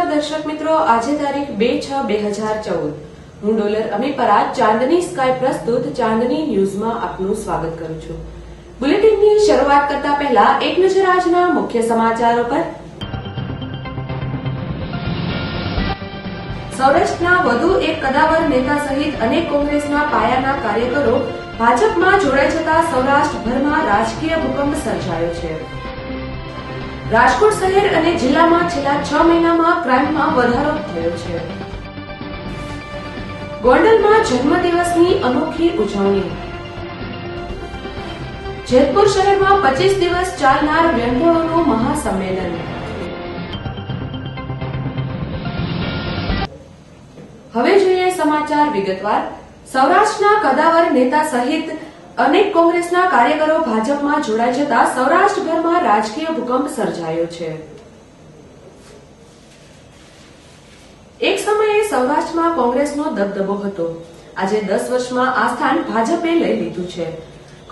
નમસ્કાર દર્શક મિત્રો, આજે તારીખ 2/6/2014 હું ડોલર અમીપરા ચાંદની સ્કાય પ્રસ્તુત ચાંદની ન્યૂઝમાં આપનું સ્વાગત કરું છું। બુલેટિનની શરૂઆત કરતા પહેલા એક નજર આજના મુખ્ય સમાચારો પર। સૌરાષ્ટ્રના વધુ એક કદાવર નેતા સહિત અનેક કોંગ્રેસના પાયાના કાર્યકરો ભાજપમાં જોડાઈ જતા સૌરાષ્ટ્રભરમાં રાજકીય ભૂકંપ સર્જાયો છે। રાજકોટ શહેર અને જિલ્લામાં છેલ્લા 6 મહિનામાં ક્રાઇમમાં વધારો થયો છે। ગોંડલમાં જન્મદિવસની અનોખી ઉજવણી। જેતપુર શહેરમાં 25 દિવસ ચાલનાર વ્યંઢોળોનું મહાસંમેલન। હવે જોઈએ સમાચાર વિગતવાર। સૌરાષ્ટ્રના કદાવર નેતા સહિત અનેક કોંગ્રેસના કાર્યકરો ભાજપમાં જોડાઈ જતા સૌરાષ્ટ્રભરમાં રાજકીય ભૂકંપ સર્જાયો છે। એક સમયે સૌરાષ્ટ્રમાં કોંગ્રેસનો દબદબો હતો। આજે 10 વર્ષમાં આ સ્થાન ભાજપે લઈ લીધું છે।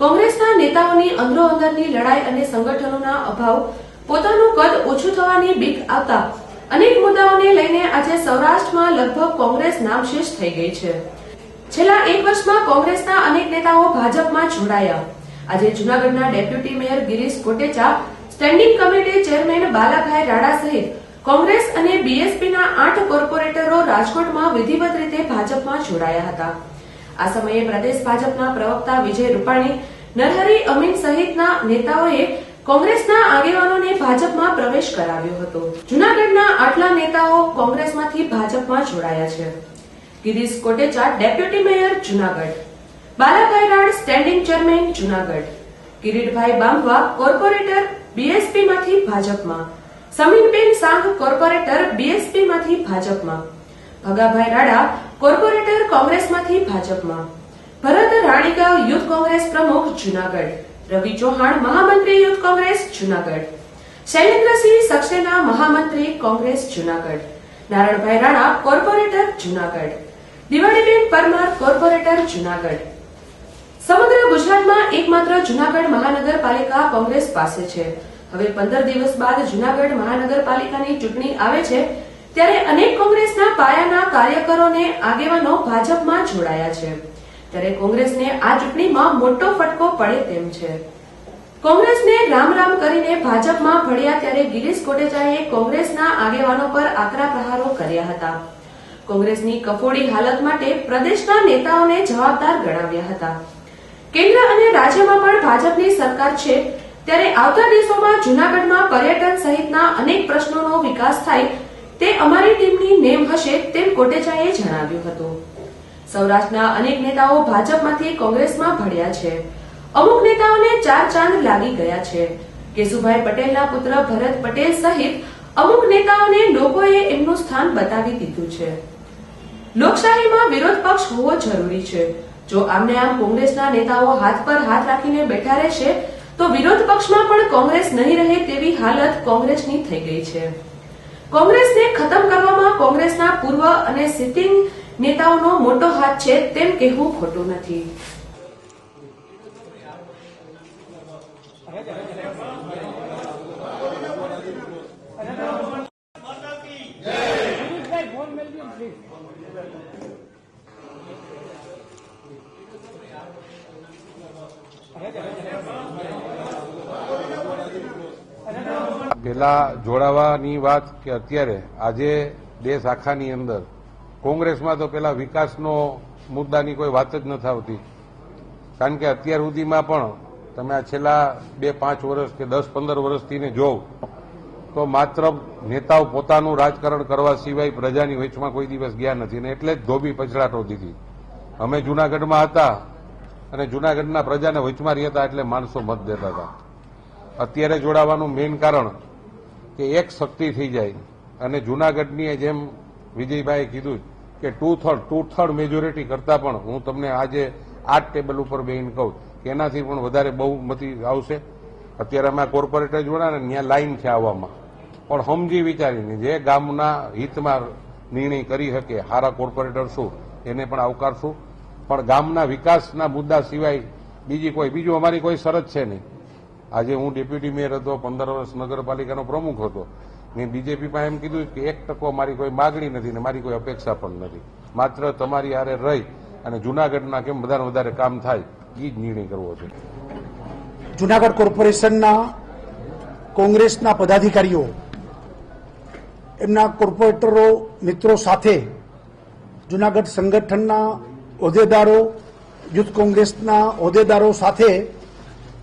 કોંગ્રેસના નેતાઓની અંદરોઅંદરની લડાઈ અને સંગઠનોના અભાવ, પોતાનું કદ ઓછું થવાની બીક આવતા અનેક મુદ્દાઓને લઈને આજે સૌરાષ્ટ્રમાં લગભગ કોંગ્રેસ નામશેષ થઈ ગઈ છે। છેલ્લા 1 વર્ષમાં કોંગ્રેસના અનેક નેતાઓ ભાજપમાં જોડાયા। આજે જૂનાગઢના deputy mayor Girish Kotecha, standing committee chairman Balabhai Rada સહિત કોંગ્રેસ અને બીએસપીના 8 કોર્પોરેટરો રાજકોટમાં વિધિવત રીતે ભાજપમાં જોડાયા હતા। આ સમયે પ્રદેશ ભાજપના પ્રવક્તા વિજય રૂપાણી, નરહરી અમીન સહિતના નેતાઓએ કોંગ્રેસના આગેવાનોને ભાજપમાં પ્રવેશ કરાવ્યો હતો। જૂનાગઢના આટલા નેતાઓ કોંગ્રેસમાંથી ભાજપમાં જોડાયા છે। Girish Kotecha, deputy mayor Junagadh; Balabhai Rad, standing chairman Junagadh; Kiritbhai Bambhava, corporator બીએસપીમાંથી ભાજપમાં; સમીનબેન સાંઘ, કોર્પોરેટર બીએસપીમાંથી ભાજપમાં; ભગાભાઈ રાડા, કોર્પોરેટર કોંગ્રેસમાંથી ભાજપમાં; ભરત રાણીગાવ, યુથ કોંગ્રેસ પ્રમુખ જૂનાગઢ; રવિ ચૌહાણ, મહામંત્રી યુથ કોંગ્રેસ જૂનાગઢ; શૈલેન્દ્રસિંહ સક્સેના, મહામંત્રી કોંગ્રેસ જૂનાગઢ; નારણભાઈ રાણા, કોર્પોરેટર જૂનાગઢ; દિવાળીબેન પરમાર, કોર્પોરેટર જૂનાગઢ। સમગ્ર ગુજરાતમાં એકમાત્ર જૂનાગઢ મહાનગરપાલિકા કોંગ્રેસ પાસે છે। હવે 15 દિવસ બાદ જૂનાગઢ મહાનગરપાલિકાની ચૂંટણી આવે છે, ત્યારે અનેક કોંગ્રેસના પાયાના કાર્યકરોને આગેવાનો ભાજપમાં જોડાયા છે। ત્યારે કોંગ્રેસને આ ચૂંટણીમાં મોટો ફટકો પડે તેમ છે। કોંગ્રેસને રામ રામ કરીને ભાજપમાં ભળ્યા ત્યારે ગિરીશ કોટેચાએ કોંગ્રેસના આગેવાનો પર આકરા પ્રહારો કર્યા હતા। કોંગ્રેસની કફોડી હાલત માટે પ્રદેશના નેતાઓને જવાબદાર ગણાવ્યા હતા। કેન્દ્ર અને રાજ્યમાં પણ ભાજપની સરકાર છે, ત્યારે આવતા દિવસોમાં જૂનાગઢમાં પર્યટન સહિતના અનેક પ્રશ્નોનો વિકાસ થાય તે અમારી ટીમની નેમ હશે તેમ કોટેચાએ જણાવ્યું હતું। સૌરાષ્ટ્રના અનેક નેતાઓ ભાજપમાંથી કોંગ્રેસમાં ભળ્યા છે। અમુક નેતાઓને 4 ચાંદ લાગી ગયા છે। કેશુભાઈ પટેલના પુત્ર ભરત પટેલ સહિત અમુક નેતાઓને લોકોએ એમનું સ્થાન બતાવી દીધું છે। લોકશાહીમાં વિરોધ પક્ષ હોવો જરૂરી છે। જો આમને આમ કોંગ્રેસના નેતાઓ હાથ પર હાથ રાખીને બેઠા રહેશે તો વિરોધ પક્ષમાં પણ કોંગ્રેસ નહીં રહે તેવી હાલત કોંગ્રેસની થઈ ગઈ છે। કોંગ્રેસને ખતમ કરવામાં કોંગ્રેસના પૂર્વ અને સિટિંગ નેતાઓનો મોટો હાથ છે તેમ કહેવું ખોટું નથી। પેલા જોડાવાની વાત કે અત્યારે આજે દેશ આખાની અંદર કોંગ્રેસમાં તો પેલા વિકાસનો મુદ્દાની કોઈ વાત જ નથી આવતી। કારણ કે અત્યાર સુધીમાં પણ તમે આ છેલ્લા 2-5 વર્ષ કે 10-15 વર્ષથી જોવ તો માત્ર નેતાઓ પોતાનું રાજકારણ કરવા સિવાય પ્રજાની વચમાં કોઈ દિવસ ગયા નથી, અને એટલે જ ધોબી પછડાટો દીધી। અમે જૂનાગઢમાં હતા અને જૂનાગઢના પ્રજાને વચમાં રહેતા એટલે માણસો મત દેતા હતા। અત્યારે જોડાવાનું મેઇન કારણ કે એક શક્તિ થઈ જાય, અને જૂનાગઢની જેમ વિજયભાઈએ કીધું કે 2/3 મેજોરિટી કરતા પણ હું તમને આજે 8 ટેબલ ઉપર બેહીને કહું કે એનાથી પણ વધારે બહુમતી આવશે। અત્યારે અમે કોર્પોરેટર જોડાને ત્યાં લાઈન છે આવવામાં, પણ સમજી વિચારીને જે ગામના હિતમાં નિર્ણય કરી શકે સારા કોર્પોરેટર શું એને પણ આવકારશું, પણ ગામના વિકાસના મુદ્દા સિવાય બીજું અમારી કોઈ શરત છે નહીં। આજે હું ડેપ્યુટી મેયર હતો, 15 વર્ષ નગરપાલિકાનો પ્રમુખ હતો, મેં બીજેપી પાસે એમ કીધું કે 1% મારી કોઈ માગણી નથી ને મારી કોઈ અપેક્ષા પણ નથી. માત્ર તમારી હારે રહી અને જૂનાગઢના કેમ વધારે વધારે કામ થાય એ જ નિર્ણય કરવો છે. જૂનાગઢ કોર્પોરેશનના કોંગ્રેસના પદાધિકારીઓ એમના કોર્પોરેટરો મિત્રો સાથે જૂનાગઢ સંગઠનના હોદ્દેદારો, યુથ કોંગ્રેસના હોદ્દેદારો સાથે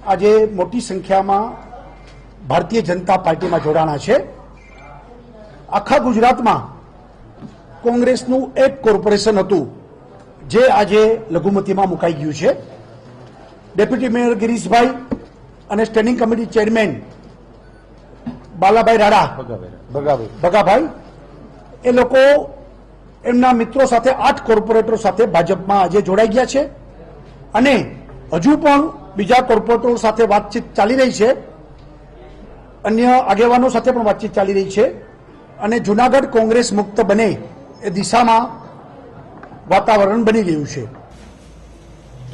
આજે મોટી સંખ્યામાં ભારતીય જનતા પાર્ટીમાં જોડાણા છે. આખા ગુજરાતમાં કોંગ્રેસનું એક કોર્પોરેશન હતું જે આજે લઘુમતીમાં મુકાઈ ગયું છે. ડેપ્યુટી મેયર ગિરીશભાઈ અને સ્ટેન્ડિંગ કમિટી ચેરમેન બાલાભાઈ રાડા ભગાભાઈ એ લોકો એમના મિત્રો સાથે 8 કોર્પોરેટરો સાથે ભાજપમાં આજે જોડાઈ ગયા છે અને હજુ પણ બીજા કોર્પોરેટરો સાથે વાતચીત ચાલી રહી છે. અન્ય આગેવાનો સાથે પણ વાતચીત ચાલી રહી છે અને જૂનાગઢ કોંગ્રેસ મુક્ત બને એ દિશામાં વાતાવરણ બની ગયું છે.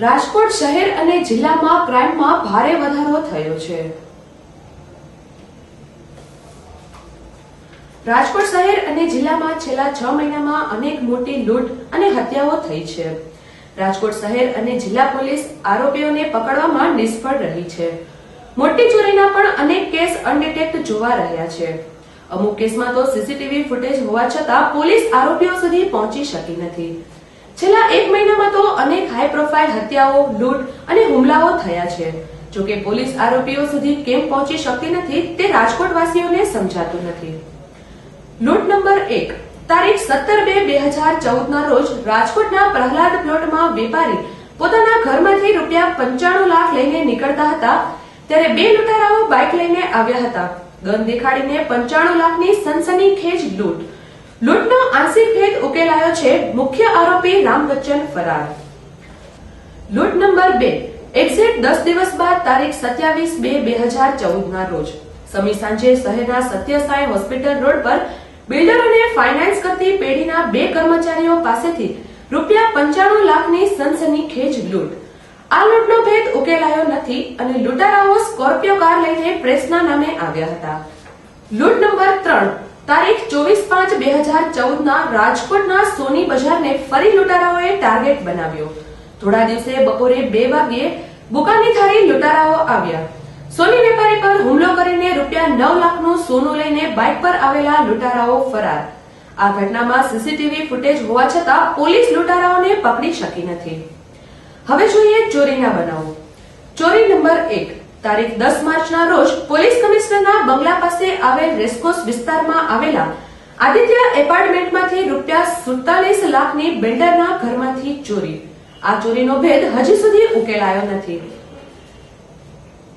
રાજકોટ શહેર અને જિલ્લામાં ક્રાઇમમાં ભારે વધારો થયો છે. રાજકોટ શહેર અને જિલ્લામાં છેલ્લા 6 મહિનામાં અનેક મોટી લૂંટ અને હત્યાઓ થઈ છે. રાજકોટ શહેર અને જિલ્લા પોલીસ આરોપીઓને પકડવામાં નિષ્ફળ રહી છે. મોટી ચોરીના પણ અનેક કેસ અનડિટેક્ટ જોવા રહ્યા છે. અમુક કેસમાં તો સીસીટીવી ફૂટેજ હોવા છતાં પોલીસ આરોપીઓ સુધી પહોંચી શકી નથી. છેલ્લા 1 મહિનામાં તો અનેક હાઈ પ્રોફાઇલ હત્યાઓ, લૂંટ અને હુમલાઓ થયા છે. જોકે પોલીસ આરોપીઓ સુધી કેમ પહોંચી શકતી નથી તે રાજકોટવાસીઓને સમજાતું નથી. લૂંટ નંબર 1 તારીખ 17/2/2014 ના રોજ રાજકોટના પ્રહલાદ પ્લોટમાં વેપારી પોતાના ઘરમાંથી ₹95 લાખ લઈને નીકળતા હતા ત્યારે 2 લૂંટારાઓ બાઇક લઈને આવ્યા હતા. ગન દેખાડીને 95 લાખની સનસનીખેજ લૂંટ. લૂંટનો આંશિક ભેદ ઉકેલાયો છે. મુખ્ય આરોપી રામ બચ્ચન ફરાર. લૂંટ નંબર 2 એક્ઝેક્ટ 10 દિવસ બાદ તારીખ 27/2/2014 ના રોજ સમી સાંજે શહેરના સત્યસાઈ હોસ્પિટલ રોડ પર બિલ્ડરોને ફાઇનાન્સ કરતી પેઢીના 2 કર્મચારીઓ પાસેથી ₹95 લાખની સનસનીખેજ લૂંટ. આ લૂંટનો ભેદ ઉકેલાયો નથી અને લૂંટારાઓ સ્કોર્પિયો કાર લઈને પ્રેસના નામે આવ્યા હતા. લૂંટ નંબર 3 તારીખ 24/5/2014 ના રાજકોટના સોની બજારને ફરી લૂંટારાઓએ ટાર્ગેટ બનાવ્યો. થોડા દિવસે બપોરે 2 વાગ્યે બુકાનીધારી લૂંટારાઓ આવ્યા. સોની વેપારી પર હુમલો કરીને ₹9 લાખનું સોનું લઈને બાઇક પર આવેલા લૂંટારાઓ ફરાર. આ ઘટનામાં સીસીટીવી ફૂટેજ હોવા છતાં પોલીસ લૂંટારાઓને પકડી શકી નથી. હવે જોઈએ ચોરીના બનાવો. ચોરી નંબર 1 તારીખ 10 માર્ચના રોજ પોલીસ કમિશનરના બંગલા પાસે આવેલ રેસકોર્સ વિસ્તારમાં આવેલા આદિત્ય એપાર્ટમેન્ટમાંથી ₹47 લાખની બિલ્ડરના ઘરમાંથી ચોરી. આ ચોરીનો ભેદ હજી સુધી ઉકેલાયો નથી.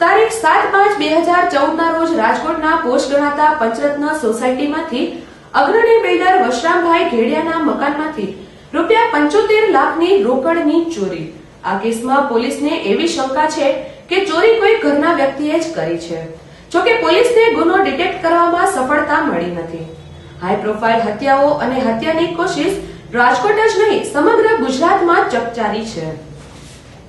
તારીખ 7/5/2014 ના રોજ રાજકોટના પોશ ગણાતા પંચરત્ન સોસાયટીમાંથી અગ્રણી બિલ્ડર વશરામભાઈ ઘેડિયાના મકાનમાંથી ₹75 લાખની રોકડની ચોરી. આ કેસમાં પોલીસને એવી શંકા છે કે ચોરી કોઈ ઘરના વ્યક્તિએ જ કરી છે. જોકે પોલીસને ગુનો ડિટેક્ટ કરવામાં સફળતા મળી નથી. હાઈ પ્રોફાઇલ હત્યાઓ અને હત્યાની કોશિશ રાજકોટ જ નહીં સમગ્ર ગુજરાતમાં ચકચારી છે.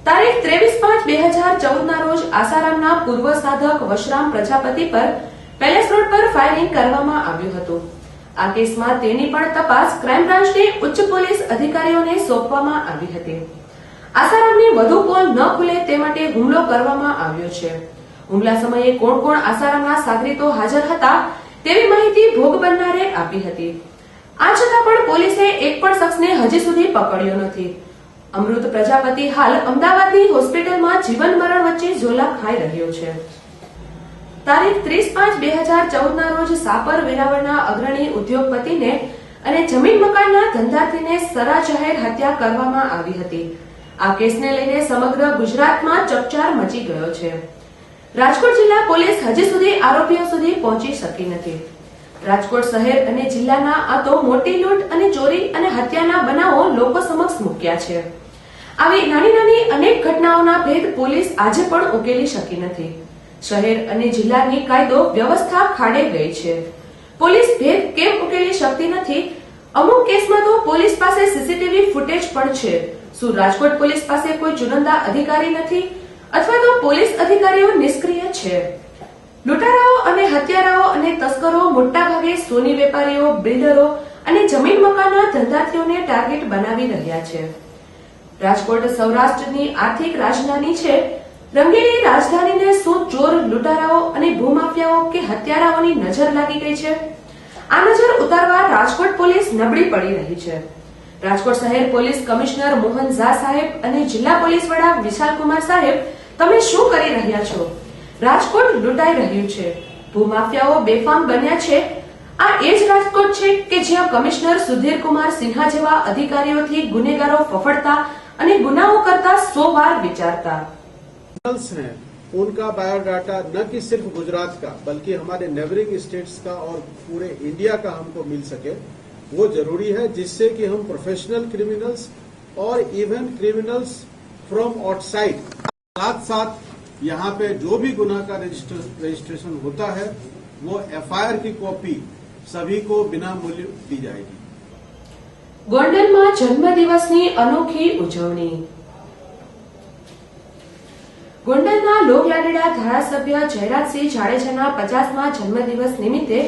તારીખ 23/5/2014 ના રોજ આસારામના પૂર્વ સાધક વશરામ પ્રજાપતિ પર પેલેસ રોડ પર ફાયરિંગ કરવામાં આવ્યું હતું. આ કેસમાં તેની પણ તપાસ ક્રાઇમ બ્રાન્ચની ઉચ્ચ પોલીસ અધિકારીઓને સોંપવામાં આવી હતી. આસારામની વધુ પોલ ન ખુલે તે માટે હુમલો કરવામાં આવ્યો છે. હુમલા સમયે કોણ કોણ આસારામના સાગરીતો હાજર હતા તેવી માહિતી ભોગ બનનારે આપી હતી. આ છતાં પણ પોલીસે એક પણ શખ્સને હજી સુધી પકડ્યો નથી. અમૃત પ્રજાપતિ હાલ અમદાવાદની હોસ્પિટલમાં જીવન મરણ વચ્ચે ઝોલા ખાઈ રહ્યો છે. તારીખ 30/5/2014 ના રોજ સાપર વેરાવળના અગ્રણી ઉદ્યોગપતિને અને જમીન મકાનના ધંધાર્થીને સરા જાહેર હત્યા કરવામાં આવી હતી. આ કેસને લઈને સમગ્ર ગુજરાતમાં ચકચાર મચી ગયો છે. રાજકોટ જિલ્લા પોલીસ હજી સુધી આરોપીઓ સુધી પહોંચી શકી નથી. રાજકોટ શહેર અને જિલ્લાના આ તો મોટી લૂંટ અને ચોરી અને હત્યાના બનાવો લોકો સમક્ષ મૂક્યા છે. આવી નાની નાની અનેક ઘટનાઓના ભેદ પોલીસ આજે પણ ઉકેલી શકી નથી. શહેર અને જિલ્લાની કાયદો વ્યવસ્થા ખાડે ગઈ છે. પોલીસ ભેદ કેમ ઉકેલી શકતી નથી? અમુક કેસમાં તો પોલીસ પાસે સીસીટીવી ફૂટેજ પણ છે. શું રાજકોટ પોલીસ પાસે કોઈ ચુનંદા અધિકારી નથી અથવા તો પોલીસ અધિકારીઓ નિષ્ક્રિય છે? લૂંટારાઓ અને હત્યારાઓ અને તસ્કરો મોટાભાગે સોની વેપારીઓ, બિલ્ડરો અને જમીન મકાનના ધંધાર્થીઓને ટાર્ગેટ બનાવી રહ્યા છે. રાજકોટ સૌરાષ્ટ્રની આર્થિક રાજધાની છે. રંગીલી રાજધાનીને શું ચોર, લૂંટારાઓ અને ભૂમાફિયાઓ કે હત્યારાઓની નજર લાગી ગઈ છે? આ નજર ઉતારવા રાજકોટ પોલીસ નબળી પડી રહી છે. રાજકોટ શહેર પોલીસ કમિશનર મોહન ઝા સાહેબ અને જિલ્લા પોલીસ વડા વિશાલકુમાર સાહેબ, તમે શું કરી રહ્યા છો? રાજકોટ લૂંટાઈ રહ્યું છે, ભૂમાફિયાઓ બેફામ બન્યા છે. આ એ જ રાજકોટ છે કે જ્યાં કમિશનર સુધીરકુમાર સિન્હા જેવા અધિકારીઓથી ગુનેગારો ફફડતા અને ગુનાઓ કરતા 100 વાર વિચારતા. हैं उनका बायोडाटा न कि सिर्फ गुजरात का बल्कि हमारे नेबरिंग स्टेट्स का और पूरे इंडिया का हमको मिल सके, वो जरूरी है, जिससे कि हम प्रोफेशनल क्रिमिनल्स और इवन क्रिमिनल्स फ्रॉम आउटसाइड, साथ साथ यहाँ पे जो भी गुनाह का रजिस्ट्रेशन होता है वो एफआईआर की कॉपी सभी को बिना मूल्य दी जाएगी. ગોંડલમાં જન્મદિવસની અનોખી ઉજવણી. ગોંડલના લોકલાડીલા ધારાસભ્ય જયરાજસિંહ જાડેજાના 50મા જન્મદિવસ નિમિત્તે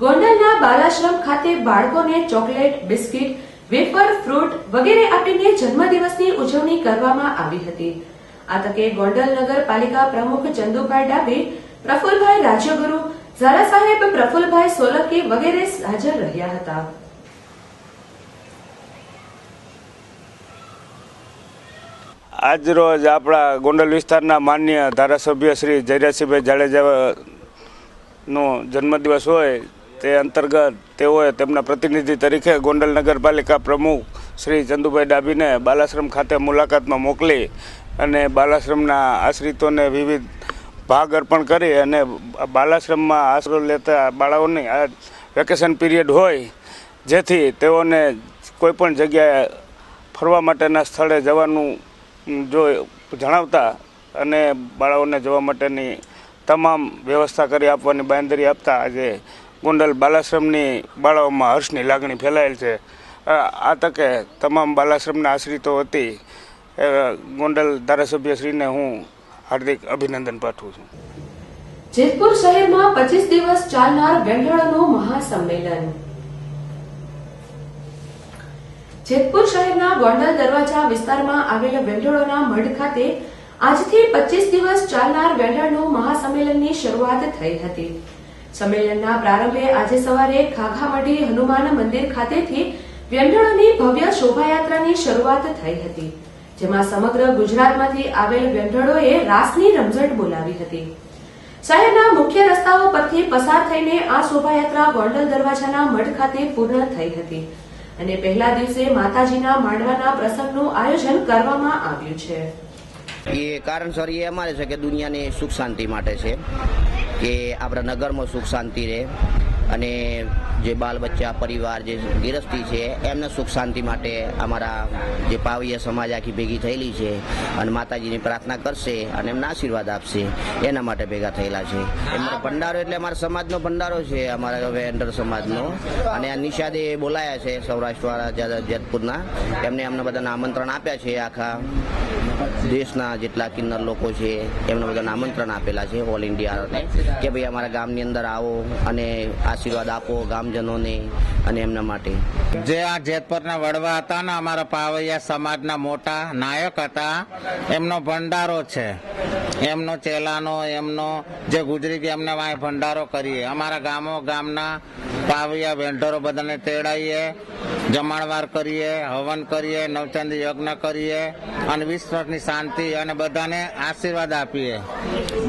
ગોંડલના બાલાશ્રમ ખાતે બાળકોને ચોકલેટ, બિસ્કીટ, વેફર, ફ્રૂટ વગેરે આપીને જન્મદિવસની ઉજવણી કરવામાં આવી હતી. આ તકે ગોંડલ નગરપાલિકા પ્રમુખ ચંદુભાઈ ડાભી, પ્રફુલભાઈ રાજ્યગુરુ, ધારાસાહેબ પ્રફુલભાઈ સોલંકી વગેરે હાજર રહ્યા હતા. આજ રોજ આપણા ગોંડલ વિસ્તારના માન્ય ધારાસભ્ય શ્રી જયરાજસિંહભાઈ જાડેજાનો જન્મદિવસ હોય તે અંતર્ગત તેઓએ તેમના પ્રતિનિધિ તરીકે ગોંડલ નગરપાલિકા પ્રમુખ શ્રી ચંદુભાઈ ડાભીને બાલાશ્રમ ખાતે મુલાકાતમાં મોકલી અને બાલાશ્રમના આશ્રિતોને વિવિધ ભાગ અર્પણ કરી અને બાલાશ્રમમાં આશરો લેતા બાળાઓની આ વેકેશન પીરિયડ હોય જેથી તેઓને કોઈપણ જગ્યાએ ફરવા માટેના સ્થળે જવાનું જો જણાવતા અને બાળાઓને જવા માટેની તમામ વ્યવસ્થા કરી આપવાની બાંયધરી આપતા આજે ગોંડલ બાલાશ્રમની બાળાઓમાં હર્ષની લાગણી ફેલાયેલ છે. આ તકે તમામ બાલાશ્રમના આશ્રિતો વતી ગોંડલ ધારાસભ્યશ્રીને હું હાર્દિક અભિનંદન પાઠવું છું. જેતપુર શહેરમાં 25 દિવસ ચાલનાર વેંઢળોનું મહાસંમેલન. જેતપુર શહેરના ગોંડલ દરવાજા વિસ્તારમાં આવેલ વેંઢળોના મઢ ખાતે આજથી 25 દિવસ ચાલનાર વેંઢળનું મહાસંમેલનની શરૂઆત થઈ હતી. સંમેલનના પ્રારંભે આજે સવારે ખાઘામઢી હનુમાન મંદિર ખાતેથી વેંઢળોની ભવ્ય શોભાયાત્રાની શરૂઆત થઈ હતી, જેમાં સમગ્ર ગુજરાતમાંથી આવેલ વેંઢળોએ રાસની રમઝટ બોલાવી હતી. શહેરના મુખ્ય રસ્તાઓ પરથી પસાર થઈને આ શોભાયાત્રા ગોંડલ દરવાજાના મઢ ખાતે પૂર્ણ થઈ હતી અને પહેલા દિવસે માતાજીના માંડવાના પ્રસંગનું આયોજન કરવામાં આવ્યું છે. એ કારણસર એ અમારે છે કે દુનિયાની સુખ શાંતિ માટે છે કે આપણા નગરમાં સુખ શાંતિ રહે અને જે બાલ બચ્ચા પરિવાર જે ગૃહસ્થી છે એમને સુખ શાંતિ માટે અમારા જે પાવૈયા સમાજ આખી ભેગી થયેલી છે અને માતાજીની પ્રાર્થના કરશે અને એમને આશીર્વાદ આપશે એના માટે ભેગા થયેલા છે. એમનો ભંડારો એટલે અમારા સમાજનો ભંડારો છે, અમારા વેન્ડર સમાજનો, અને આ નિષાદે બોલાયા છે સૌરાષ્ટ્રવાળા જેતપુરના, એમને બધાને આમંત્રણ આપ્યા છે. આખા દેશના જેટલા કિન્નર લોકો છે એમને બધાને આમંત્રણ આપેલા છે ઓલ ઇન્ડિયાને કે ભાઈ અમારા ગામની અંદર આવો અને આશીર્વાદ આપો ગામજનોને અને એમના માટે. જે આ જેતપુરના વડવા હતા ને અમારા પાવૈયા સમાજના મોટા નાયક હતા, એમનો ભંડારો છે, એમનો ચેલાનો એમનો જે ગુજરી ગયા એમને વાંય ભંડારો કરીએ. અમારા ગામના પાવૈયા વેન્ડરો બધાને તેડાઈએ, જમાણવાર કરીએ, હવન કરીએ, નવચંદી યજ્ઞ કરીએ અને 20 વર્ષની શાંતિ અને બધાને આશીર્વાદ આપીએ.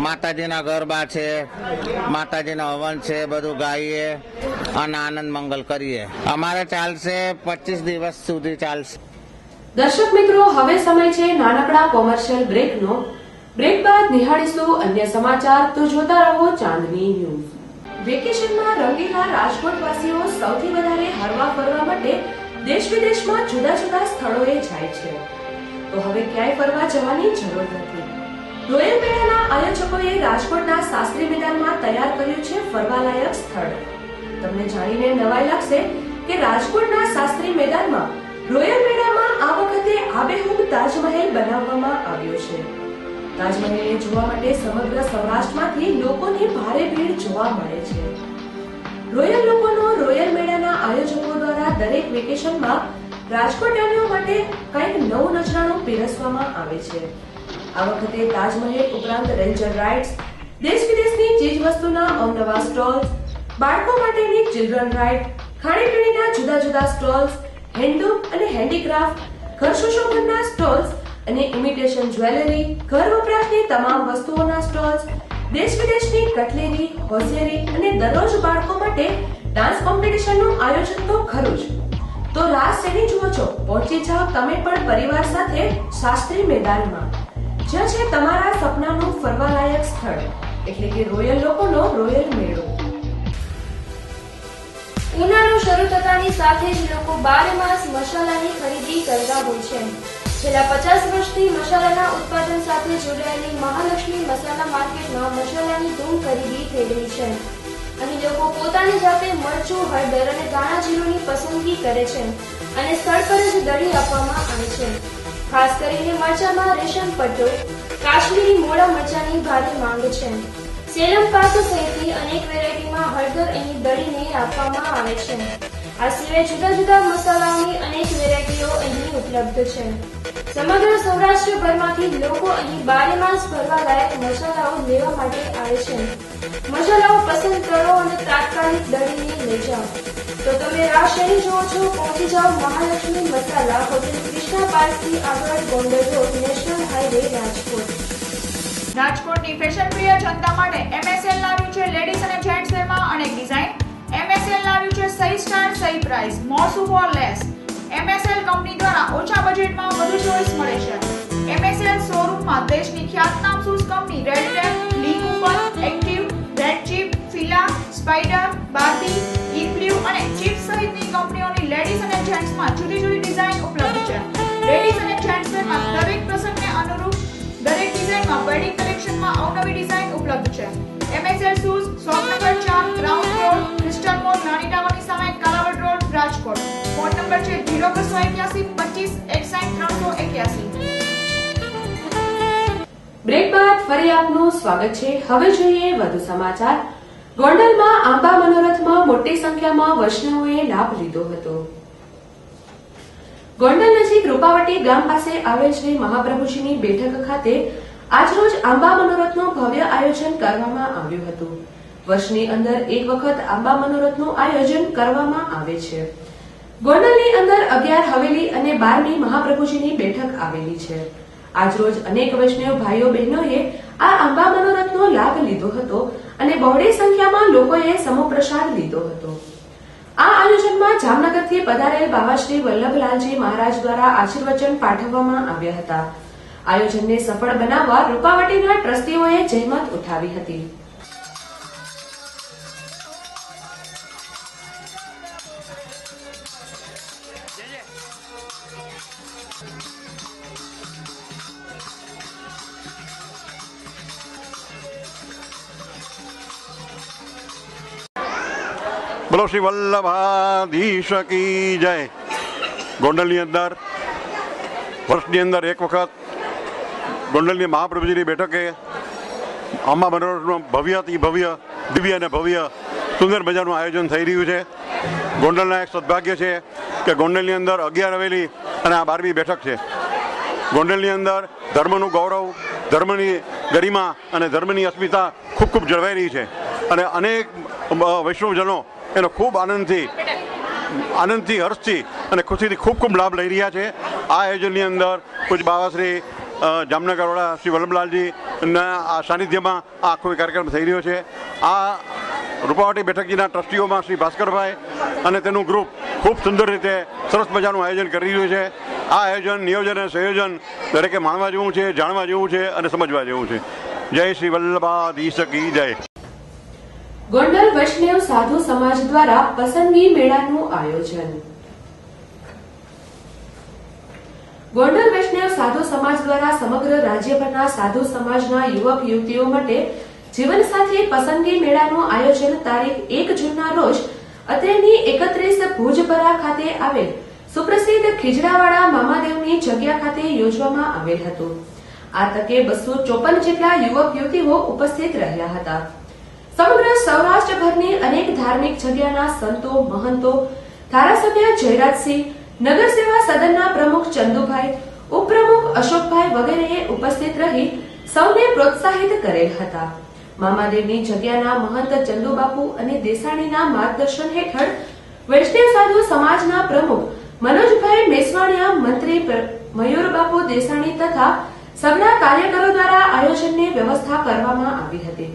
માતાજીના ગરબા છે, માતાજીનો હવન છે, બધું ગાઈએ અને આનંદ મંગલ કરીએ. અમારે ચાલશે 25 દિવસ સુધી ચાલશે. દર્શક મિત્રો, હવે સમય છે નાનકડા કોમર્શિયલ બ્રેકનો. બ્રેક બાદ નિહાળીશું અન્ય સમાચાર, તો જોતા રહો ચાંદની ન્યૂઝ. વેકેશનમાં રંગીલા રાજકોટવાસીઓ સૌથી વધારે હરવા ફરવા માટે દેશ વિદેશમાં જુદા જુદા સ્થળોએ જાય છે, તો હવે ક્યાંય ફરવા જવાની જરૂર નથી. રોયલ મેળાના આયોજકોએ રાજકોટના શાસ્ત્રી મેદાનમાં તૈયાર કર્યું છે ફરવાલાયક સ્થળ. તમને જાણીને નવાઈ લાગશે કે રાજકોટના શાસ્ત્રી મેદાનમાં રોયલ મેળામાં આ વખતે આબેહૂબ તાજમહેલ બનાવવામાં આવ્યો છે. તાજમહેલને જોવા માટે સમગ્ર સૌરાષ્ટ્રમાંથી લોકોની ભારે ભીડ જોવા મળે છે. રોયલ લોકોનો રોયલ મેળાના આયોજકો દ્વારા દરેક વેકેશનમાં રાજકોટવાસીઓ માટે કંઈક નવું નજરાણું પીરસવામાં આવે છે. આ વખતે તાજમહેલ ઉપરાંત રેન્જર રાઇડ્સ, દેશ વિદેશની ચીજ વસ્તુના અવનવા સ્ટોલ્સ, બાળકો માટેની ચિલ્ડ્રન રાઇડ, ખાણીપીણીના જુદા જુદા સ્ટોલ્સ, હેન્ડલૂમ અને હેન્ડીક્રાફ્ટ, ઘર સુશોભનના સ્ટોલ્સ અને ઇમિટેશન જ્વેલરી, ઘર વપરાશની તમામ વસ્તુઓના સ્ટોલ્સ, દેશ વિદેશની કટલેરી, હોસિયરી અને દરરોજ બાળકો માટે ડાન્સ કોમ્પિટિશનનું આયોજન તો ખરું જ. તો રાસ શેની જુઓ છો? પહોંચી જાઓ તમે પણ પરિવાર સાથે શાસ્ત્રી મેદાનમાં, જ્યાં છે તમારા સપનાનું ફરવાલાયક સ્થળ, એટલે કે રોયલ લોકોનો રોયલ મેળો. ઉનાળો શરૂ થતાની સાથે જ લોકો 12 માસ મસાલાની ખરીદી કરતા હોય છે. છેલ્લા 50 વર્ષથી મસાલાના ઉત્પાદન સાથે જોડાયેલી મહાલક્ષ્મી મસાલા માર્કેટમાં મસાલાની ધૂમ ખરીદી થઈ રહી છે. અહીં લોકો પોતાની જાતે મરચું, હળદર અને ધાણા જીરુંની પસંદગી કરે છે અને સ્થળ પર જ દળી આપવામાં આવે છે. ખાસ કરીને મરચામાં રેશમ પટ્ટો, કાશ્મીરી મોડા મરચાની ભારે માંગ છે. સેલમ પાક સહિતની અનેક વેરાયટીમાં હળદર અહીં દળીને આપવામાં આવે છે. આ સિવાય જુદા જુદા મસાલાઓની અનેક વેરાયટીઓ અહીં ઉપલબ્ધ છે. સમગ્ર સૌરાષ્ટ્રભરમાંથી લોકો અહીં 12 માસ ફરવાલાયક મસાલાઓ લેવા માટે આવે છે. મસાલાઓ પસંદ કરો અને તાત્કાલિક દળીને લઈ જાઓ. તો તમે રાહ શેની જુઓ છો? પહોંચી જાઓ મહાલક્ષ્મી મસાલા, હોટેલ કૃષ્ણા પાર્કથી આગળ, Gondal road, national highway, Rajkot. રાજકોટની ફેશન પ્રિય જનતા માટે MSL લાવ્યું છે લેડીઝ અને જેન્ટ્સ વેરમાં અનેક ડિઝાઇન. MSL લાવ્યું છે સહી સ્ટાઇલ, સહી પ્રાઇસ, મોર સુપર લેસ. MSL કંપની દ્વારા ઓછા બજેટમાં વધુ ચોઇસ મળે છે. MSL શોરૂમમાં દેશની ખ્યાતનામ shoes company Red Tape, Lee Cooper, Active, Red Chief, Fila, Spider, Barbie, Igloo અને ચીપ સહિતની કંપનીઓની લેડીઝ અને જેન્ટ્સમાં જુદી જુદી ડિઝાઇન ઉપલબ્ધ છે. લેડીઝ અને જેન્ટ્સ વેરમાં દરેક પ્રસંગને અનુરૂપ દરેક ડિઝાઇનમાં વેડિંગ કલેક્શનમાં અવનવી ડિઝાઇન ઉપલબ્ધ છે. MSL shoes, shop number 4, ground floor, crystal mall, Rani ટાવરની સામે, Kalavad road, Rajkot. Phone number છે 081 25 61 381. બ્રેક બાદ ફરી આપનું સ્વાગત છે. હવે જોઈએ વધુ સમાચાર. ગોંડલમાં આંબા મનોરથમાં મોટી સંખ્યામાં વૈષ્ણવોએ લાભ લીધો હતો. ગોંડલ નજીક રૂપાવટી ગામ પાસે આવેલ શ્રી મહાપ્રભુજીની બેઠક ખાતે આજરોજ આંબા મનોરથનું ભવ્ય આયોજન કરવામાં આવ્યું હતું. વર્ષની અંદર એક વખત આંબા મનોરથનું આયોજન કરવામાં આવે છે. ગોંડલની અંદર 11 હવેલી અને 12મી મહાપ્રભુજીની બેઠક આવેલી છે. આજરોજ અનેક વૈષ્ણવ ભાઈઓ બહેનોએ આ આંબા મનોરથનો લાભ લીધો હતો અને બહોળી સંખ્યામાં લોકોએ સમૂહ પ્રસાદ લીધો હતો. આ આયોજનમાં જામનગરથી પધારેલ બાબા શ્રી વલ્લભલાલજી મહારાજ દ્વારા આશીર્વચન પાઠવવામાં આવ્યા હતા. આયોજનને સફળ બનાવવા રૂપાવટીના ટ્રસ્ટીઓએ જહેમત ઉઠાવી હતી. બોલો શ્રી વલ્લભાધીશ કી જય. ગોંડલની અંદર વર્ષની અંદર એક વખત ગોંડલની મહાપ્રભુજીની બેઠકે આંબા મનોરથનું ભવ્યથી ભવ્ય, દિવ્ય અને ભવ્ય સુંદર મજાનું આયોજન થઈ રહ્યું છે. ગોંડલના એક સદભાગ્ય છે કે ગોંડલની અંદર 11 હવેલી અને આ 12મી બેઠક છે. ગોંડલની અંદર ધર્મનું ગૌરવ, ધર્મની ગરિમા અને ધર્મની અસ્મિતા ખૂબ ખૂબ જળવાઈ રહી છે અને અનેક વૈષ્ણવજનો એનો ખૂબ આનંદથી, હર્ષથી અને ખુશીથી ખૂબ ખૂબ લાભ લઈ રહ્યા છે. આ આયોજનની અંદર પૂજ બાવાશ્રી જામનગરવાળા શ્રી વલ્લભલાલજીના સાનિધ્યમાં આ આખો કાર્યક્રમ થઈ રહ્યો છે. આ રૂપાવટી બેઠકજીના ટ્રસ્ટીઓમાં શ્રી ભાસ્કરભાઈ અને તેનું ગ્રુપ ખૂબ સુંદર રીતે સરસ મજાનું આયોજન કરી રહ્યું છે. આ આયોજન, નિયોજન અને સંયોજન દરેકે માણવા જેવું છે, જાણવા જેવું છે અને સમજવા જેવું છે. જય શ્રી વલ્લભાધીશ કી જય. ગોંડલ વૈષ્ણવ સાધુ સમાજ દ્વારા પસંદગી મેળાનું આયોજન. ગોંડલ વૈષ્ણવ સાધુ સમાજ દ્વારા સમગ્ર રાજ્યભરના સાધુ સમાજના યુવક યુવતીઓ માટે જીવનસાથી પસંદગી મેળાનું આયોજન તારીખ 1 જૂનના રોજ અત્રેની 31 ભુજપરા ખાતે આવેલ સુપ્રસિદ્ધ ખીજડાવાળા મામાદેવની જગ્યા ખાતે યોજવામાં આવેલ હતું. આ તકે 254 જેટલા યુવક યુવતીઓ ઉપસ્થિત રહ્યા હતા. સમગ્ર સૌરાષ્ટ્રભરની અનેક ધાર્મિક જગ્યાના સંતો, મહંતો, ધારાસભ્ય જયરાજસિંહ, નગર સેવા સદનના પ્રમુખ ચંદુભાઈ, ઉપપ્રમુખ અશોકભાઈ વગેરેએ ઉપસ્થિત રહી સૌને પ્રોત્સાહિત કરેલ હતા. મામાદેવની જગ્યાના મહંત ચંદુબાપુ અને દેસાણીના માર્ગદર્શન હેઠળ વૈષ્ણવ સાધુ સમાજના પ્રમુખ મનોજભાઈ મેસવાણિયા, મંત્રી મયુરબાપુ દેસાણી તથા સઘળા કાર્યકરો દ્વારા આયોજનની વ્યવસ્થા કરવામાં આવી હતી.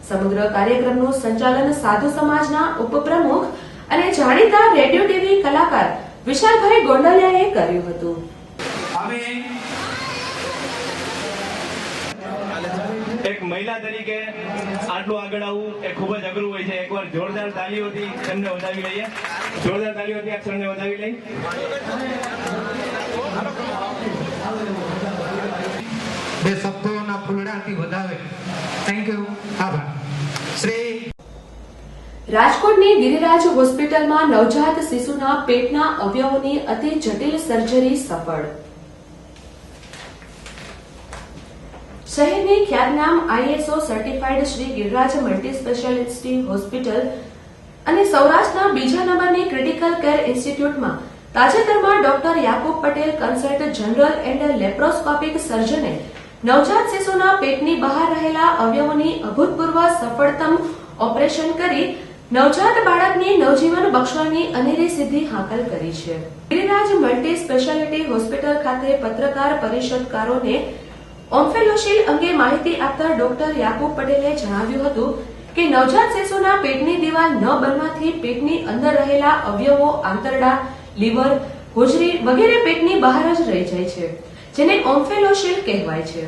સમગ્ર કાર્યક્રમનું સંચાલન સાધુ સમાજના ઉપપ્રમુખ અને જાણીતા રેડિયો ટીવી કલાકાર વિશાલભાઈ ગોંડલિયાએ કર્યું હતું. એક મહિલા તરીકે આટલું આગળ આવવું એ ખૂબ જ અઘરું હોય છે. એકવાર જોરદાર તાલીઓથી તેમને વધાવી લઈએ. જોરદાર તાલીઓથી આ ક્ષણને વધાવી લઈએ. બે શબ્દોના ફૂલડાથી વધાવે. Thank you. આભાર. શ્રી રાજકોટની ગિરિરાજ હોસ્પિટલમાં નવજાત શિશુના પેટના અવયવોની અતિ જટિલ સર્જરી સફળ. શહેરની ખ્યાતનામ ISO certified Shri Giriraj multi speciality hospital અને સૌરાષ્ટ્રના બીજા નંબરની ક્રિટિકલ કેર ઇન્સ્ટિટ્યૂટમાં તાજેતરમાં doctor Yakub Patel consult general and laparoscopic સર્જને નવજાત શિશુના પેટની બહાર રહેલા અવયવોની અભૂતપૂર્વ સફળતમ ઓપરેશન કરી નવજાત બાળકની નવજીવન બક્ષવાની અનેરી સિદ્ધિ હાંકલ કરી છે. ગિરિરાજ મલ્ટી સ્પેશિયાલિટી હોસ્પિટલ ખાતે પત્રકાર પરિષદકારોને ઓમ્ફેલોશીલ અંગે માહિતી આપતા ડોક્ટર યાકુબ પટેલે જણાવ્યું હતું કે નવજાત શિશુના પેટની દિવાલ ન બનવાથી પેટની અંદર રહેલા અવયવો આંતરડા, લીવર, હોજરી વગેરે પેટની બહાર જ રહી જાય છે, જેને ઓમ્ફેલોશીલ કહેવાય છે.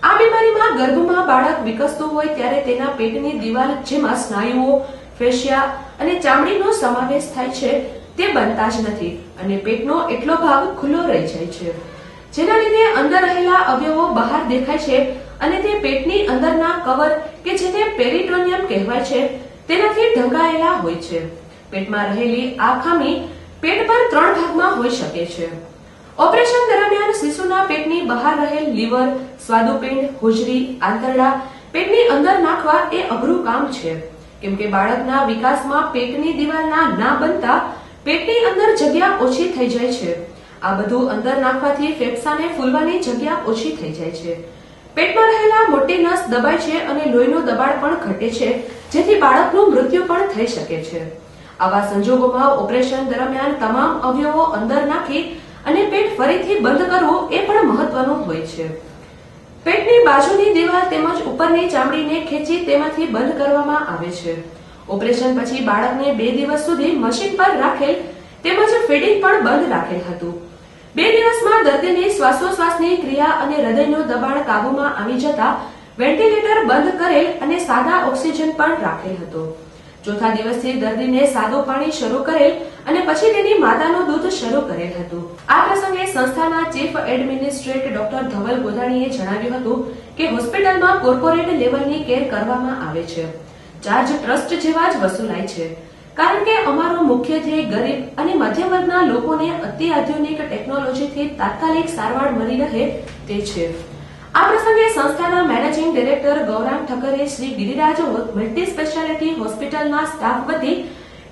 આ બીમારીમાં ગર્ભમાં બાળક વિકસતું હોય ત્યારે તેના પેટની દિવાલ જેમાં સ્નાયુઓ, ફેશિયા અને ચામડીનો સમાવેશ થાય છે તે બનતા જ નથી અને પેટનો એટલો ભાગ ખુલ્લો રહી જાય છે, જેના લીધે અંદર રહેલા અવયવો બહાર દેખાય છે અને તે પેટની અંદરના કવર કે જેને પેરિટોનિયમ કહેવાય છે તેનાથી ઢંકાયેલા હોય છે. પેટમાં રહેલી આ ખામી પેટ પર 3 ભાગમાં હોઈ શકે છે. ઓપરેશન દરમિયાન શિશુના પેટની બહાર રહેલ લીવર, સ્વાદુપિંડ, હોજરી, આંતરડા પેટની અંદર નાખવા એ અઘરું કામ છે, કેમ કે બાળકના વિકાસમાં પેટની દિવાલના ના બનતા પેટની અંદર જગ્યા ઓછી થઈ જાય છે. આ બધું અંદર નાખવાથી ફેફસાને ફૂલવાની જગ્યા ઓછી થઈ જાય છે. પેટમાં રહેલા મોટી નસ દબાય છે અને લોહીનું દબાણ પણ ઘટે છે, જેથી બાળકનું મૃત્યુ પણ થઈ શકે છે. આવા સંજોગોમાં ઓપરેશન દરમિયાન તમામ અવયવો અંદર નાખી અને પેટ ફરીથી બંધ કરવું એ પણ મહત્વનું હોય છે. પેટની બાજુની દિવાલ તેમજ ઉપરની ચામડીને ખેંચી તેમાંથી બંધ કરવામાં આવે છે. ઓપરેશન પછી બાળકને 2 દિવસ સુધી મશીન પર રાખેલ તેમજ ફીડિંગ પણ બંધ રાખેલ હતું. 2 દિવસમાં દર્દીની શ્વાસોશ્વાસની ક્રિયા અને હૃદયનું દબાણ કાબુમાં આવી જતા વેન્ટિલેટર બંધ કરેલ અને સાદા ઓક્સિજન પણ રાખેલ હતો. ચોથા દિવસથી દર્દીને સાદું પાણી શરૂ કરેલ અને પછી તેની માતાનું દૂધ શરૂ કરેલ હતું. આ પ્રસંગે સંસ્થાના ચીફ એડમિનિસ્ટ્રેટર ડોક્ટર ધવલ ગોદાણીએ જણાવ્યું હતું કે હોસ્પિટલમાં કોર્પોરેટ લેવલની કેર કરવામાં આવે છે. ચાર્જ ટ્રસ્ટ જેવા જ વસૂલાય છે, કારણ કે અમારો મુખ્ય ધ્યેય ગરીબ અને મધ્યમ વર્ગના લોકોને અતિ આધુનિક ટેકનોલોજીથી તાત્કાલિક સારવાર મળી રહે તે છે. આ પ્રસંગે સંસ્થાના મેનેજિંગ ડિરેક્ટર ગૌરાંગ ઠક્કરે શ્રી ગિરિરાજ મલ્ટી સ્પેશિયાલિટી હોસ્પિટલના સ્ટાફ વતી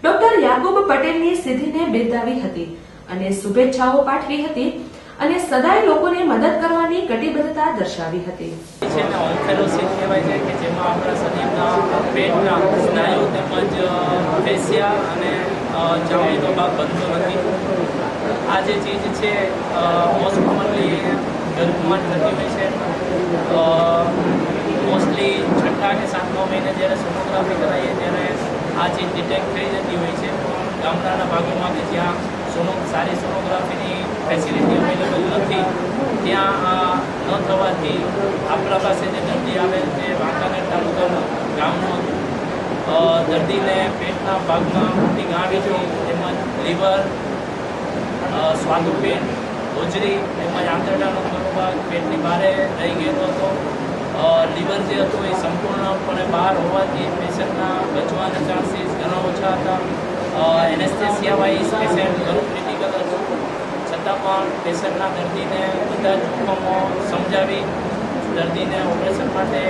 ડોક્ટર યાકુબ પટેલની સિદ્ધિને બિરદાવી હતી અને શુભેચ્છાઓ પાઠવી હતી અને સદાય લોકોને મદદ કરવાની કટિબદ્ધતા દર્શાવી હતી. ઓમ્ફેલોશીલ કહેવાય છે કે જેમાં આપણા શરીરના પેટના સ્નાયુ તેમજ ફેશિયા અને ચામડીનો ભાગ બનતો નથી. આ જે ચીજ છે મોસ્ટ કોમનલી ગર્ભમાં થતી હોય છે. મોસ્ટલી 6ઠા કે 7મા મહિને જ્યારે સોનોગ્રાફી કરાવીએ ત્યારે આ ચીજ ડિટેક્ટ થઈ જતી હોય છે. ગામડાના ભાગોમાં કે જ્યાં સારી સોનોગ્રાફીની ફેસિલિટી અવેલેબલ નથી ત્યાં ન થવાથી આપણા પાસે જે દર્દી આવે તે વાંકાનેર તાલુકાનું ગામનું દર્દીને પેટના ભાગમાં મોટી ગાંઠ તેમજ લીવર, સ્વાદુપિંડ, હોજરી તેમજ આંતરડાનો થોડો ભાગ પેટની બહાર રહી ગયેલો હતો. લીવર જે હતું એ સંપૂર્ણપણે બહાર હોવાથી પેશન્ટના બચવાના ચાન્સીસ ઘણા ઓછા હતા. એનેસ્થેસિયા વાઇઝ પેશન્ટ ઘણું ક્રિટિકલ હતું, છતાં પણ પેશન્ટના દર્દીને બધા જોખમો સમજાવી દર્દીને ઓપરેશન માટે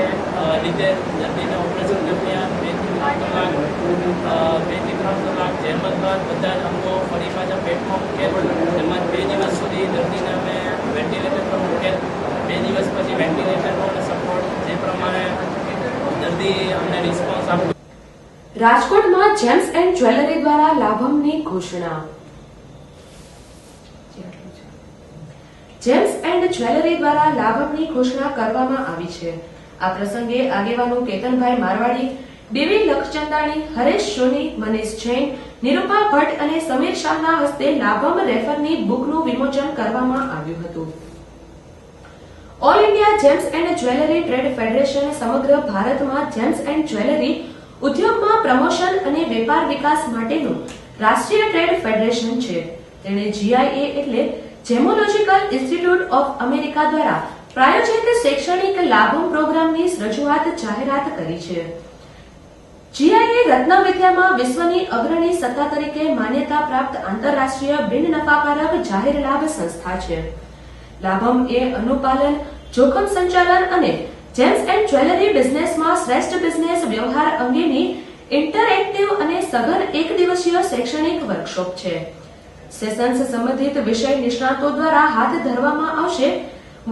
લીધે દર્દીને ઓપરેશન દરમિયાન 2 થી 3 કલાક જહેમત બાદ બધા જ અંગો ફરી પાછા પેટમાં મૂકેલ, તેમજ 2 દિવસ સુધી દર્દીને અમે વેન્ટિલેટર પર મૂકેલ. 2 દિવસ પછી વેન્ટિલેટરનો અને સપોર્ટ જે પ્રમાણે દર્દી અમને રિસ્પોન્સ આપ્યો. રાજકોટમાં જેમ્સ એન્ડ જ્વેલરી દ્વારા લાભમની ઘોષણા. જેમ્સ એન્ડ જ્વેલરી દ્વારા લાભમની ઘોષણા કરવામાં આવી છે. આ પ્રસંગે આગેવાનો કેતનભાઈ મારવાડી, ડીવી લખચંદાણી, હરેશ સોની, મનીષ જૈન, નિરૂપા ભટ્ટ અને સમીર શાહના હસ્તે લાભમ રેફરની બુકનું વિમોચન કરવામાં આવ્યું હતું. All India Gems and Jewellery trade federation સમગ્ર ભારતમાં જેમ્સ એન્ડ જ્વેલરી ઉદ્યોગમાં પ્રમોશન અને વેપાર વિકાસ માટેનું રાષ્ટ્રીય ટ્રેડ ફેડરેશન છે. તેણે જીઆઈએ એટલે જેમોલોજીકલ ઇન્સ્ટિટ્યૂટ ઓફ અમેરિકા દ્વારા પ્રાયોજિત શૈક્ષણિક લાભમ પ્રોગ્રામની રજૂઆત જાહેરાત કરી છે. જીઆઈએ રત્ન વિદ્યામાં વિશ્વની અગ્રણી સત્તા તરીકે માન્યતા પ્રાપ્ત આંતરરાષ્ટ્રીય બિન નફાકારક જાહેર લાભ સંસ્થા છે. લાભમ એ અનુપાલન, જોખમ સંચાલન અને જેમ્સ એન્ડ જ્વેલરી બિઝનેસમાં શ્રેષ્ઠ બિઝનેસ વ્યવહાર અંગેની ઇન્ટરેક્ટિવ અને સઘન એક દિવસીય શૈક્ષણિક વર્કશોપ છે. સેશન્સ સંબંધિત વિષય નિષ્ણાતો દ્વારા હાથ ધરવામાં આવશે.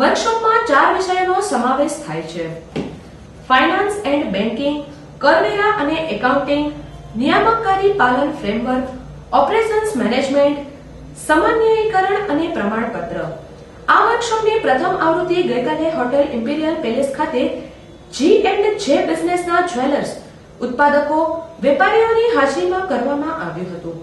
વર્કશોપમાં 4 વિષયોનો સમાવેશ થાય છે: ફાઇનાન્સ એન્ડ બેન્કિંગ, કરવેરા અને એકાઉન્ટિંગ, નિયામકકારી પાલન ફ્રેમવર્ક, ઓપરેશન્સ મેનેજમેન્ટ, સમન્વયીકરણ અને પ્રમાણપત્ર. આ વર્કશોપની પ્રથમ આવૃત્તિ ગઈકાલે હોટેલ ઇમ્પિરિયલ પેલેસ ખાતે G&J બિઝનેસના જ્વેલર્સ, ઉત્પાદકો, વેપારીઓની હાજરીમાં કરવામાં આવ્યું હતું.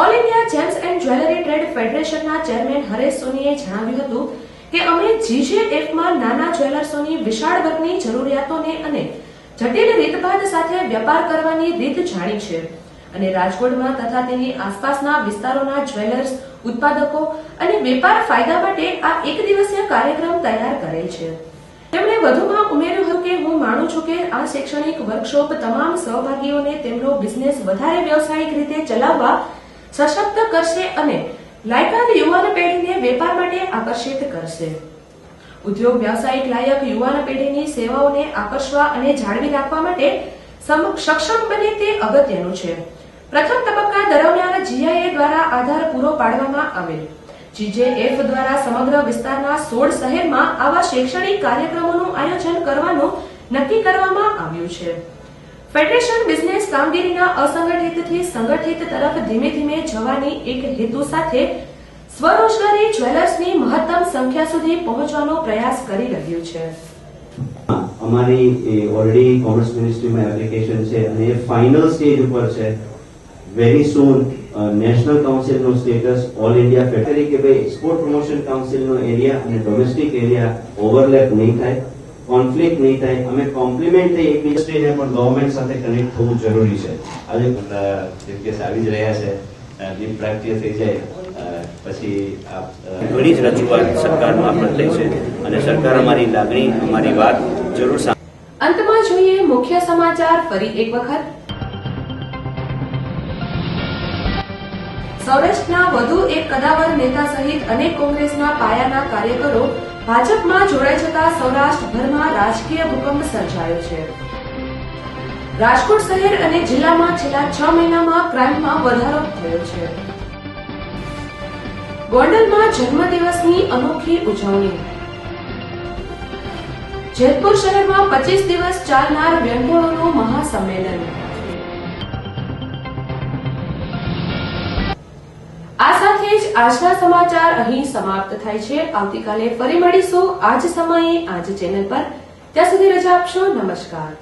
All India Gems and Jewellery Trade ફેડરેશનના ચેરમેન હરેશ સોનીએ જણાવ્યું હતું કે અમે GJFમાં નાના જ્વેલર્સોની વિશાળ વર્ગની જરૂરિયાતોને અને જટિલ રીતભાત સાથે વેપાર કરવાની રીત જાણી છે અને રાજકોટમાં તથા તેની આસપાસના વિસ્તારોના જ્વેલર્સ, ઉત્પાદકો અને વેપાર ફાયદા માટે આ એક દિવસીય કાર્યક્રમ તૈયાર કરેલ છે. તેમણે વધુમાં ઉમેર્યું હતું કે હું માનું છું કે આ શૈક્ષણિક વર્કશોપ તમામ સહભાગીઓને તેમનો બિઝનેસ વધારે વ્યવસાયિક રીતે ચલાવવા સશક્ત કરશે અને લાયકાત યુવાન પેઢીને વેપાર માટે આકર્ષિત કરશે. ઉદ્યોગ વ્યવસાયિક લાયક યુવાન પેઢીની સેવાઓને આકર્ષવા અને જાળવી રાખવા માટે સક્ષમ બને તે અગત્યનું છે. પ્રથમ તબક્કા દરમિયાન જીઆઈએ દ્વારા આધાર પૂરો પાડવામાં આવેલ. GJF દ્વારા સમગ્ર વિસ્તારના 16 શહેરમાં આવા શૈક્ષણિક કાર્યક્રમોનું આયોજન કરવાનું નક્કી કરવામાં આવ્યું છે. ફેડરેશન બિઝનેસ કામગીરીના અસંગઠિતથી સંગઠિત તરફ ધીમે ધીમે જવાની એક હેતુ સાથે સ્વરોજગારી જ્વેલર્સની મહત્તમ સંખ્યા સુધી પહોંચવાનો પ્રયાસ કરી રહ્યું છે. અમારી ઓલરેડી કોમર્સ મિનિસ્ટ્રીમાં એપ્લિકેશન છે અને એ ફાઇનલ સ્ટેજ ઉપર છે. વેરી સૂન નેશનલ કાઉન્સિલનો સ્ટેટસ ઓલ ઇન્ડિયા ફેડરેશન કે ભાઈ એક્સપોર્ટ પ્રમોશન કાઉન્સિલનો એરિયા અને ડોમેસ્ટિક એરિયા ઓવરલેપ નહીં થાય, કોન્ફ્લિક્ટ નહીં થાય, અમે કોમ્પ્લિમેન્ટ થઈ એક ઇન્ડસ્ટ્રીને પણ ગવર્મેન્ટ સાથે કનેક્ટ થવું જરૂરી છે. આજે કેસ આવી જ રહ્યા છે, ડીપ પ્રેક્ટિસ થઈ જાય પછી ઘણી જ રજૂઆત સરકારમાં પણ થઈ છે અને સરકાર અમારી લાગણી, અમારી વાત જરૂર અંતમાં જોઈએ મુખ્ય સમાચાર ફરી એક વખત. સૌરાષ્ટ્રના વધુ એક કદાવર નેતા સહિત અનેક કોંગ્રેસના પાયાના કાર્યકરો ભાજપમાં જોડાઈ જતા સૌરાષ્ટ્રભરમાં રાજકીય ભૂકંપ સર્જાયો છે. રાજકોટ શહેર અને જિલ્લામાં છેલ્લા 6 મહિનામાં ક્રાઇમમાં વધારો થયો છે. ગોંડલમાં જન્મદિવસની અનોખી ઉજવણી. જેતપુર શહેરમાં 25 દિવસ ચાલનાર વ્યંઢોળોનું મહાસંમેલન. આ સાથે જ આજના સમાચાર અહીં સમાપ્ત થાય છે. આવતીકાલે ફરી મળીશું આ જ સમયે આ જ ચેનલ પર. ત્યાં સુધી રજા આપશો. નમસ્કાર.